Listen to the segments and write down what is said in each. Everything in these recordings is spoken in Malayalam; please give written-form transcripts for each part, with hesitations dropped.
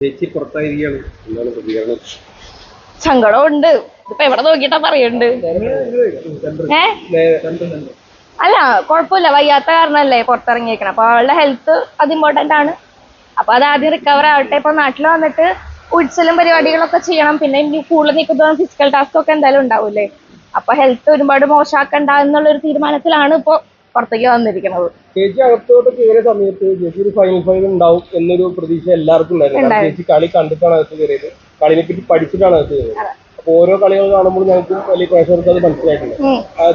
ചേച്ചി പുറത്തായിരിക്കുകയാണ്, എന്താണ് പ്രതികരണം? സങ്കടമുണ്ട്. ഇപ്പൊ എവിടെ നോക്കിട്ടാ പറയണ്ട്. അല്ല കുഴപ്പമില്ല, വയ്യാത്ത കാരണല്ലേ പുറത്തിറങ്ങിയേക്കണം. അപ്പൊ അവളുടെ ഹെൽത്ത് അത് ഇമ്പോർട്ടന്റ് ആണ്. അപ്പൊ അത് ആദ്യം റിക്കവർ ആവട്ടെ. ഇപ്പൊ നാട്ടിൽ വന്നിട്ട് ഉത്സവം പരിപാടികളൊക്കെ ചെയ്യണം. പിന്നെ ഇനി കൂടുതൽ നിൽക്കുന്ന ഫിസിക്കൽ ടാസ്ക് ഒക്കെ എന്തായാലും ഉണ്ടാവൂലേ. അപ്പൊ ഹെൽത്ത് ഒരുപാട് മോശമാക്കണ്ട എന്നുള്ളൊരു തീരുമാനത്തിലാണ് ഇപ്പൊ പുറത്തേക്ക് വന്നിരിക്കുന്നത്. ചേച്ചി അകത്തോട്ട് കയറിയ സമയത്ത് ചേച്ചി ഒരു ഫൈനൽ ഫൈവ് ഉണ്ടാവും എന്നൊരു പ്രതീക്ഷ എല്ലാവർക്കും ഉണ്ടായിരുന്നു. ചേച്ചി കളി കണ്ടിട്ടാണ് അകത്ത് കയറിയത്, കളിനെ പറ്റി പഠിച്ചിട്ടാണ് അകത്ത് കയറിയത്. അപ്പൊ ഓരോ കളികൾ കാണുമ്പോൾ ഞങ്ങൾക്ക് വലിയ പ്രേക്ഷകർക്ക് അത് മനസ്സിലായിട്ടുണ്ട്.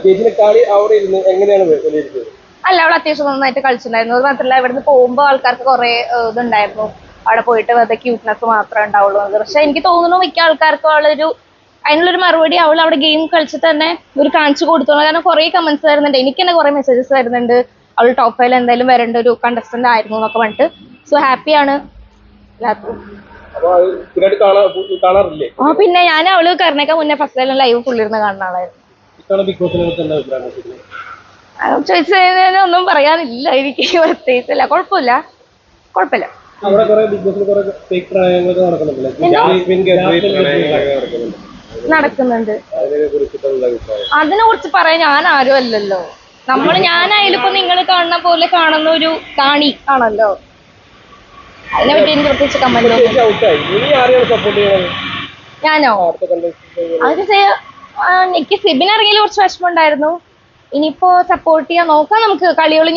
ചേച്ചിന്റെ കളി അവിടെ ഇരുന്ന് എങ്ങനെയാണ് വിലയിരുത്തിയത്? അല്ല, അവൾ അത്യാവശ്യം നന്നായിട്ട് കളിച്ചിട്ടുണ്ടായിരുന്നു. അത് മാത്രമല്ല, ഇവിടുന്ന് പോകുമ്പോൾ ആൾക്കാർക്ക് കുറെ ഇതുണ്ടായിരുന്നു. അവിടെ പോയിട്ട് വെറുതെ ക്യൂട്ട്നെസ് മാത്രമേ ഉണ്ടാവുള്ളൂ. പക്ഷെ എനിക്ക് തോന്നുന്നു മിക്ക ആൾക്കാർക്കും അതിനുള്ളൊരു മറുപടി അവൾ അവിടെ ഗെയിം കളിച്ചിട്ട് തന്നെ ഒരു കാണിച്ചു കൊടുത്തോളൂ. കാരണം കുറെ കമന്റ്സ് വരുന്നുണ്ട്, എനിക്ക് തന്നെ കുറെ മെസ്സേജസ് വരുന്നുണ്ട്. അവൾ ടോപ്പ് 5 എന്തായാലും വരേണ്ട ഒരു കണ്ടസ്റ്റന്റ് ആയിരുന്നു എന്നൊക്കെ പറഞ്ഞിട്ട്. സോ ഹാപ്പിയാണ് എല്ലാവർക്കും. പിന്നെ ഞാൻ അവള് കറിനേക്കാൾ മുന്നേ ഫസ്റ്റ് ലൈവ് ഫുള്ളിരുന്ന് കാണുന്ന ആളായിരുന്നു. ചോദിച്ചതിന് ഒന്നും പറയാനില്ല എനിക്ക്, പ്രത്യേകിച്ചല്ല. കുഴപ്പമില്ല. നടക്കുന്നുണ്ട്. അതിനെ കുറിച്ച് പറയാൻ ഞാൻ ആരും അല്ലല്ലോ. ഞാനായാലും ഇപ്പൊ നിങ്ങൾ കാണുന്ന പോലെ കാണുന്ന ഒരു കാണി ആണല്ലോ. അതിനെ പറ്റി എനിക്ക് പ്രത്യേകിച്ച് കമന്റ്. ഞാനോ എനിക്ക് സിബിൻ ഇറങ്ങിയിൽ കുറച്ച് വിഷമമുണ്ടായിരുന്നു. ഇനിയിപ്പോ സപ്പോർട്ട് ചെയ്യാൻ നോക്കാം നമുക്ക് കളികൾ.